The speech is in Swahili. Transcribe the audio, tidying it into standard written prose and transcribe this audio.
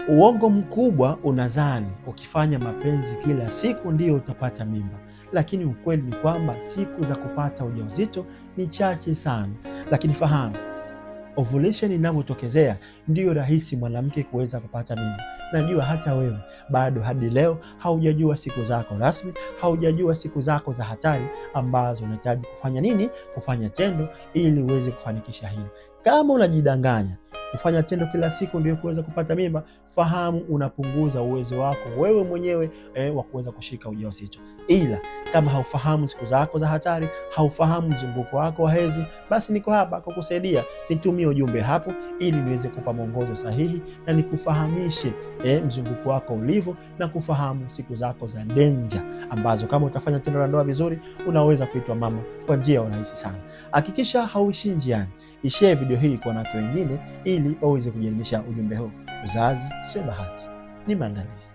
Uongo mkubwa unadhani ukifanya mapenzi kila siku ndio utapata mimba, lakini ukweli ni kwamba siku za kupata ujauzito ni chache sana. Lakini fahamu, ovulation inavyotokezea ndio rahisi mwanamke kuweza kupata mimba. Najua hata wewe bado hadi leo haujajua siku zako rasmi, haujajua siku zako za hatari ambazo unahitaji kufanya nini? Kufanya tendo ili uweze kufanikisha hilo. Kama unajidanganya kufanya tendo kila siku ndio kuweza kupata mimba, fahamu unapunguza uwezo wako wewe mwenyewe wa kuweza kushika ujauzito. Ila kama haufahamu siku zako za hatari, haufahamu mzunguko wako wa hedhi, basi niko hapa kukusaidia. Nitumie ujumbe hapo ili niweze kukupa mwongozo sahihi na nikufahamishe mzunguko wako ulivyo na kufahamu siku zako za danger ambazo kama utafanya tendo la ndoa vizuri unaweza kuitwa mama kwa njia ya urahisi sana. Hakikisha hauishi njiani. Ishare video hii kwa watu wengine ili waweze kujielimisha ujumbe huu. Uzazi sio bahati, ni maandalizi.